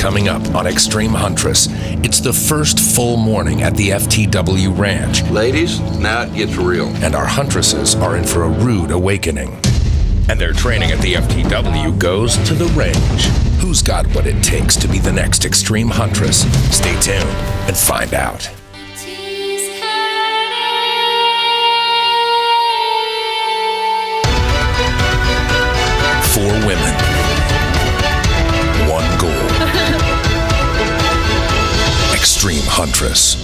Coming up on Extreme Huntress, it's the first full morning at the FTW Ranch. Ladies, now it gets real. And our huntresses are in for a rude awakening. And their training at the FTW goes to the range. Who's got what it takes to be the next Extreme Huntress? Stay tuned and find out. 4 women, 1 goal. Extreme Huntress.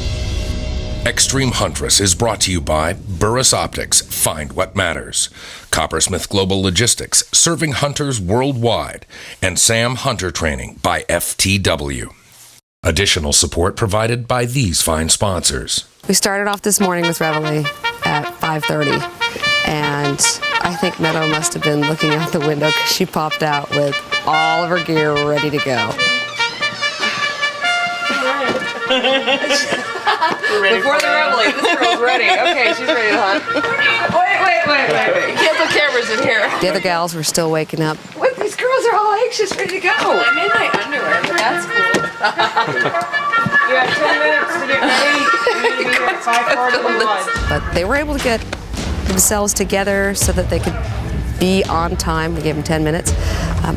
Extreme Huntress is brought to you by Burris Optics, find what matters. Coppersmith Global Logistics, serving hunters worldwide. And Sam Hunter Training by FTW. Additional support provided by these fine sponsors. We started off this morning with Reveille at 5:30, and I think Meadow must have been looking out the window because she popped out with all of her gear ready to go. Before the Reveille, this girl's ready. Okay, she's ready to hunt. Wait. You can't put cameras in here. The other gals were still waking up. What? These girls are all anxious, ready to go. I'm in my underwear, but that's cool. You have 10 minutes to get ready. We're going to be at 5:40 for lunch. But they were able to get themselves together so that they could be on time. We gave them 10 minutes.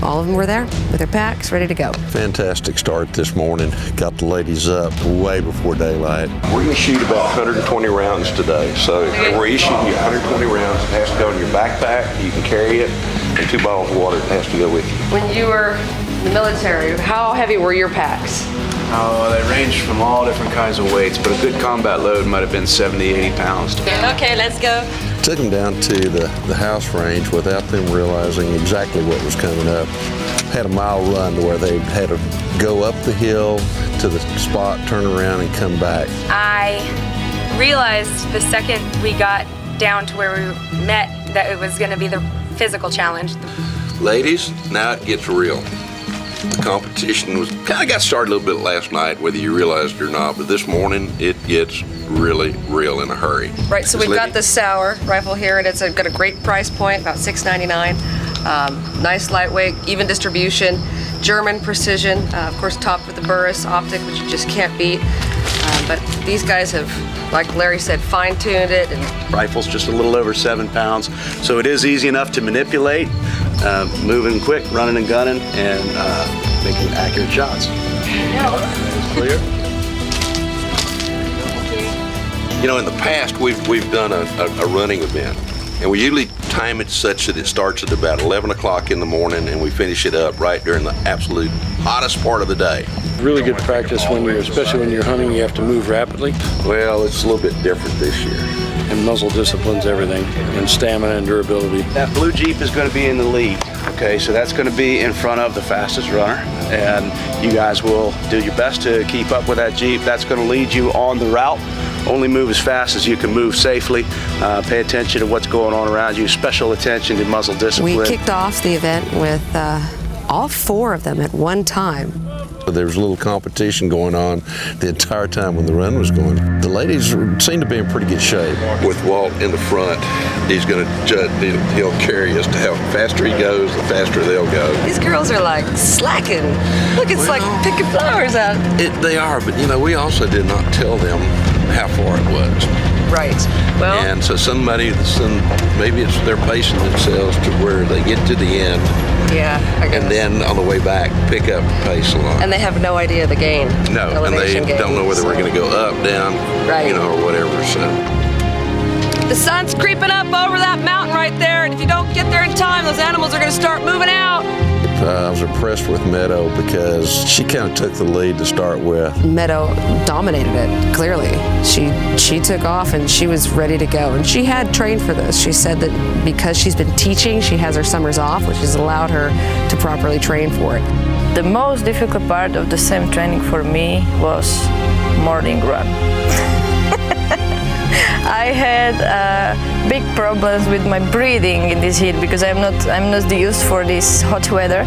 All of them were there with their packs ready to go. Fantastic start this morning. Got the ladies up way before daylight. We're going to shoot about 120 rounds today. So we're issuing you 120 rounds. It has to go in your backpack. You can carry it. And 2 bottles of water has to go with you. When you were in the military, how heavy were your packs? Oh, they range from all different kinds of weights, but a good combat load might have been 70, 80 pounds. Okay, let's go. Took them down to the house range without them realizing exactly what was coming up. Had a mile run to where they had to go up the hill to the spot, turn around, and come back. I realized the second we got down to where we met that it was going to be the physical challenge. Ladies, now it gets real. The competition kind of got started a little bit last night, whether you realized it or not, but this morning it gets really real in a hurry. Right, so we've got this Sauer rifle here, and it's got a great price point, about $6.99. Nice lightweight, even distribution, German precision, of course topped with the Burris optic, which you just can't beat. But these guys have, like Larry said, fine-tuned it. And Rifle's just a little over 7 pounds, so it is easy enough to manipulate, moving quick, running and gunning, and making accurate shots. Clear. You know, in the past, we've done a running event, and we usually time it such that it starts at about 11 o'clock in the morning, and we finish it up right during the absolute hottest part of the day. Really good practice especially when you're hunting, you have to move rapidly. Well, it's a little bit different this year. And muzzle discipline's everything, and stamina and durability. That blue Jeep is going to be in the lead, okay? So that's going to be in front of the fastest runner, and you guys will do your best to keep up with that Jeep. That's going to lead you on the route. Only move as fast as you can move safely. Pay attention to what's going on around you. Special attention to muzzle discipline. We kicked off the event with all 4 of them at one time. There was a little competition going on the entire time when the run was going. The ladies seemed to be in pretty good shape. With Walt in the front, he's going to judge, he'll carry us to how faster he goes, the faster they'll go. these girls are like slacking. Look, it's like picking flowers out. They are, but you know, we also did not tell them how far it was. Right. Well. And so maybe it's they're pacing themselves to where they get to the end. Yeah, I guess. And then on the way back, pick up the pace a lot. And they have no idea the gain. No, and they don't know whether we're going to go up, down, right, or whatever. So the sun's creeping up over that mountain right there, and if you don't get there in time, those animals are going to start moving out. I was impressed with Meadow because she kind of took the lead to start with. Meadow dominated it, clearly. She took off and she was ready to go. And she had trained for this. She said that because she's been teaching, she has her summers off, which has allowed her to properly train for it. The most difficult part of the SAM training for me was morning run. I had big problems with my breathing in this heat because I'm not used for this hot weather.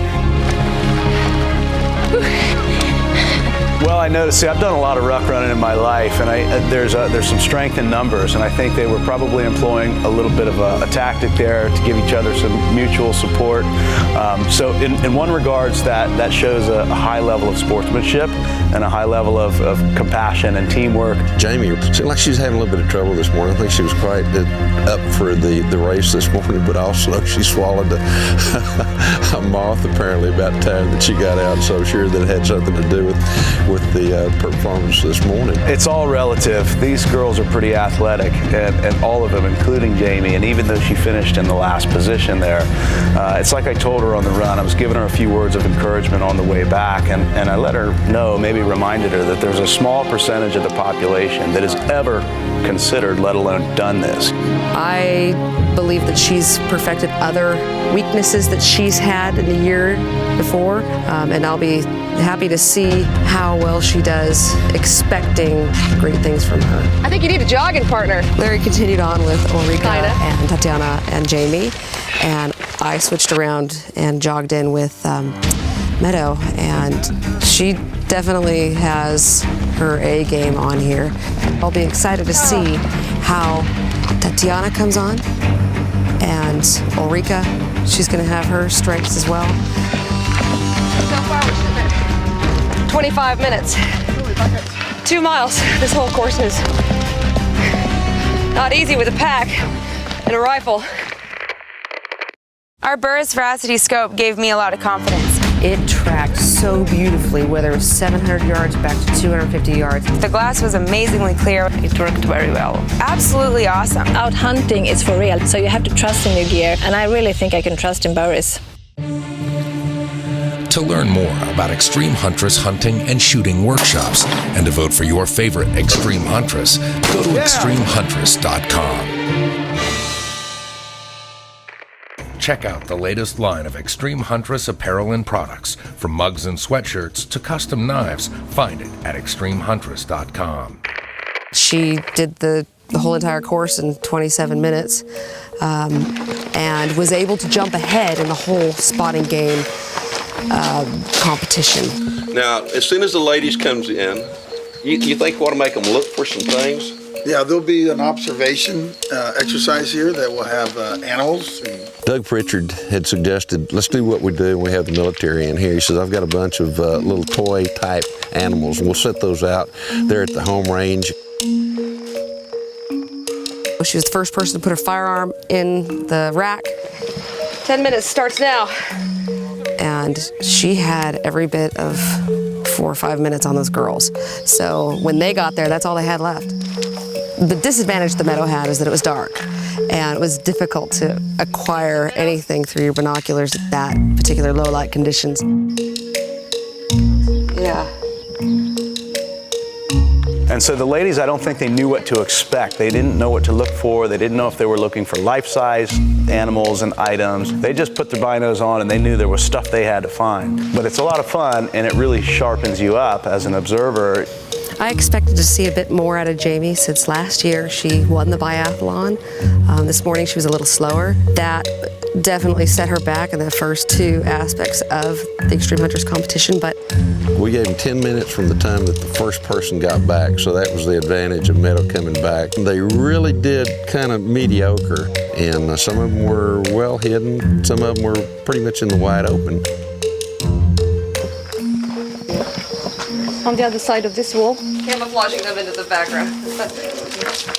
Well, I noticed, see, I've done a lot of ruck running in my life, and there's some strength in numbers, and I think they were probably employing a little bit of a tactic there to give each other some mutual support. So in one regards, that shows a high level of sportsmanship and a high level of compassion and teamwork. Jamie seemed like she was having a little bit of trouble this morning. I think she was quite up for the race this morning, but also she swallowed a moth apparently about the time that she got out, so I'm sure that it had something to do with the performance this morning. It's all relative. These girls are pretty athletic, and all of them, including Jamie, and even though she finished in the last position there, it's like I told her on the run. I was giving her a few words of encouragement on the way back, and I let her know, maybe reminded her that there's a small percentage of the population that has ever considered, let alone done this. I believe that she's perfected other weaknesses that she's had in the year before, and I'll be happy to see how well she does, expecting great things from her. I think you need a jogging partner. Larry continued on with Ulrika Kinda. and Tatiana and Jamie, and I switched around and jogged in with Meadow, and she definitely has her A game on here. I'll be excited to see how Tatiana comes on, and Ulrika, she's going to have her strengths as well. So far, we're sitting at 25 minutes. 2 miles. This whole course is not easy with a pack and a rifle. Our Burris Veracity scope gave me a lot of confidence. It tracked so beautifully, whether it was 700 yards back to 250 yards. The glass was amazingly clear. It worked very well. Absolutely awesome. Out hunting is for real, so you have to trust in your gear, and I really think I can trust in Burris. To learn more about Extreme Huntress hunting and shooting workshops and to vote for your favorite Extreme Huntress, go to extremehuntress.com. Check out the latest line of Extreme Huntress apparel and products, from mugs and sweatshirts to custom knives. Find it at extremehuntress.com. She did the whole entire course in 27 minutes and was able to jump ahead in the whole spotting game competition. Now, as soon as the ladies comes in, you think we want to make them look for some things? Yeah, there'll be an observation exercise here that will have animals. Doug Pritchard had suggested, let's do what we do when we have the military in here. He says, I've got a bunch of little toy type animals, and we'll set those out there at the home range. She was the first person to put her firearm in the rack. 10 minutes starts now. And she had every bit of 4 or 5 minutes on those girls. So when they got there, that's all they had left. The disadvantage the Meadow had is that it was dark, and it was difficult to acquire anything through your binoculars at that particular low light conditions. Yeah. And so the ladies, I don't think they knew what to expect. They didn't know what to look for. They didn't know if they were looking for life-size animals and items. They just put their binos on and they knew there was stuff they had to find. But it's a lot of fun, and it really sharpens you up as an observer. I expected to see a bit more out of Jamie since last year she won the biathlon. This morning she was a little slower. That definitely set her back in the first 2 aspects of the Extreme Hunters competition, but We gave them 10 minutes from the time that the first person got back, so that was the advantage of Meadow coming back. They really did kind of mediocre, and some of them were well hidden, some of them were pretty much in the wide open. On the other side of this wall. Camouflaging them into the background.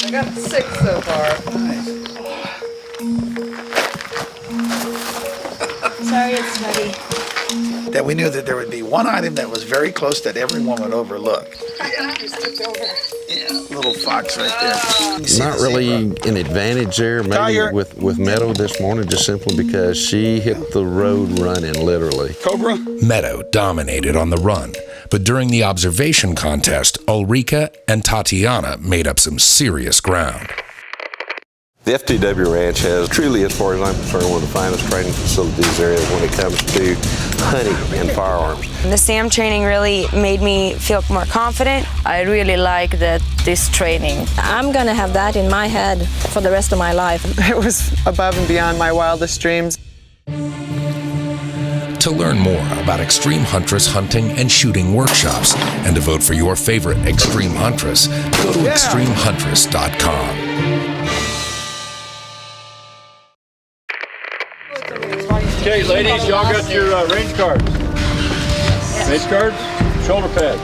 I got 6 so far. Sorry, it's muddy. That we knew that there would be one item that was very close that everyone would overlook. Yeah, little fox right there. Not really an advantage there, maybe Tiger. with Meadow this morning, just simply because she hit the road running, literally. Cobra? Meadow dominated on the run, but during the observation contest, Ulrika and Tatiana made up some serious ground. The FTW Ranch has truly, as far as I'm concerned, one of the finest training facilities there is when it comes to hunting and firearms. The SAM training really made me feel more confident. I really like this training. I'm gonna have that in my head for the rest of my life. It was above and beyond my wildest dreams. To learn more about Extreme Huntress hunting and shooting workshops and to vote for your favorite Extreme Huntress, go to extremehuntress.com. Okay, ladies, y'all got your range cards. Range cards, shoulder pads.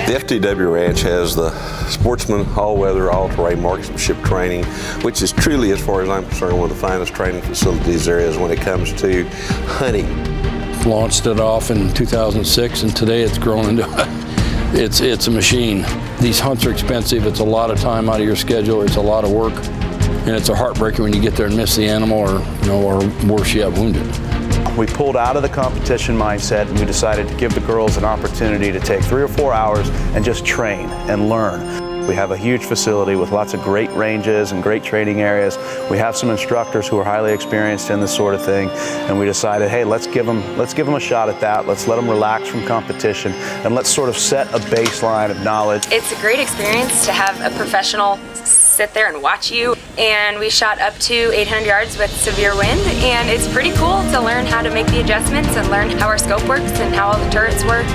The FTW Ranch has the Sportsman All-Weather All-Terrain Marksmanship Training, which is truly, as far as I'm concerned, one of the finest training facilities there is when it comes to hunting. Launched it off in 2006, and today it's grown into it's a machine. These hunts are expensive. It's a lot of time out of your schedule. It's a lot of work, and it's a heartbreaker when you get there and miss the animal, or or worse yet, wounded. We pulled out of the competition mindset and we decided to give the girls an opportunity to take 3 or 4 hours and just train and learn. We have a huge facility with lots of great ranges and great training areas. We have some instructors who are highly experienced in this sort of thing, and we decided, hey, let's give them a shot at that. Let's let them relax from competition, and let's sort of set a baseline of knowledge. It's a great experience to have a professional sit there and watch you. And we shot up to 800 yards with severe wind, and it's pretty cool to learn how to make the adjustments and learn how our scope works and how all the turrets work.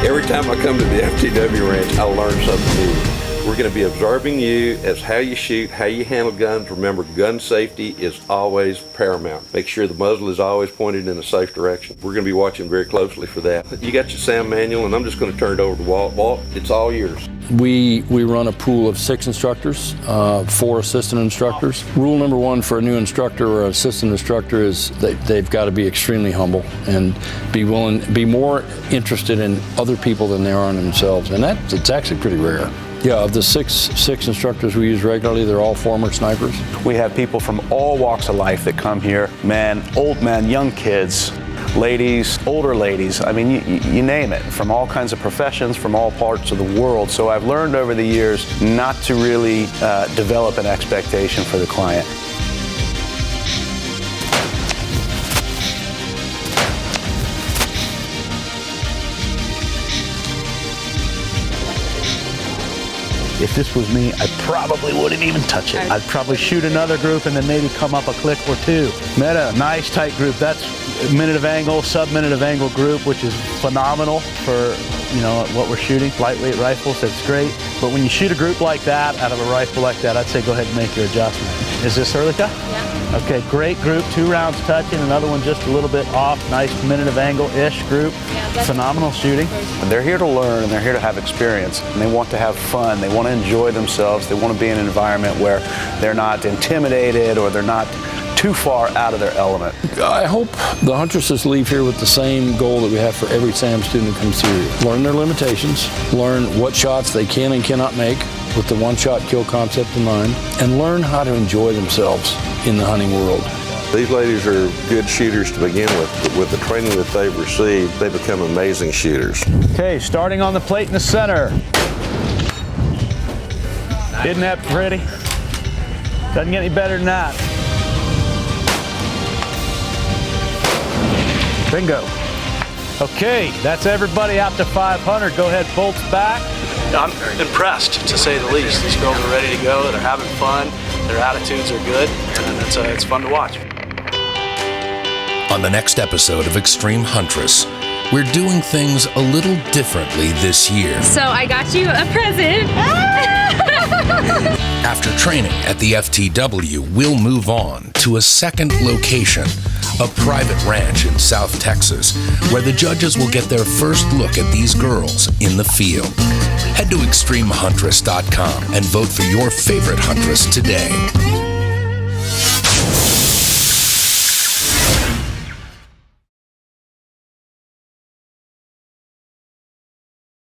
Every time I come to the FTW Ranch, I learn something new. We're going to be observing you as how you shoot, how you handle guns. Remember, gun safety is always paramount. Make sure the muzzle is always pointed in a safe direction. We're going to be watching very closely for that. You got your SAM manual, and I'm just going to turn it over to Walt. Walt, it's all yours. We run a pool of 6 instructors, 4 assistant instructors. Rule number 1 for a new instructor or assistant instructor is they've got to be extremely humble and be more interested in other people than they are in themselves, and it's actually pretty rare. Yeah, of the six instructors we use regularly, they're all former snipers. We have people from all walks of life that come here, men, old men, young kids, ladies, older ladies, I mean, you name it, from all kinds of professions, from all parts of the world. So I've learned over the years not to really develop an expectation for the client. If this was me, I probably wouldn't even touch it. I'd probably shoot another group and then maybe come up a click or 2. Met a nice tight group. That's minute of angle, sub-minute of angle group, which is phenomenal for what we're shooting. Lightweight rifles, that's great. But when you shoot a group like that out of a rifle like that, I'd say go ahead and make your adjustment. Is this Ehrlichia? Yeah. Okay, great group. 2 rounds touching, another one just a little bit off. Nice minute of angle-ish group. Yeah, phenomenal shooting. And they're here to learn, and they're here to have experience, and they want to have fun. They want to enjoy themselves. They want to be in an environment where they're not intimidated or they're not too far out of their element. I hope the Huntresses leave here with the same goal that we have for every SAM student who comes through. Learn their limitations, learn what shots they can and cannot make with the one-shot kill concept in mind, and learn how to enjoy themselves in the hunting world. These ladies are good shooters to begin with, but with the training that they've received, they become amazing shooters. Okay, starting on the plate in the center. Isn't that pretty? Doesn't get any better than that. Bingo. Okay, that's everybody out to 500. Go ahead, bolts back. I'm impressed, to say the least. These girls are ready to go. They're having fun. Their attitudes are good, and it's fun to watch. On the next episode of Extreme Huntress, we're doing things a little differently this year. So I got you a present. After training at the FTW, we'll move on to a second location, a private ranch in South Texas, where the judges will get their first look at these girls in the field. Head to extremehuntress.com and vote for your favorite huntress today.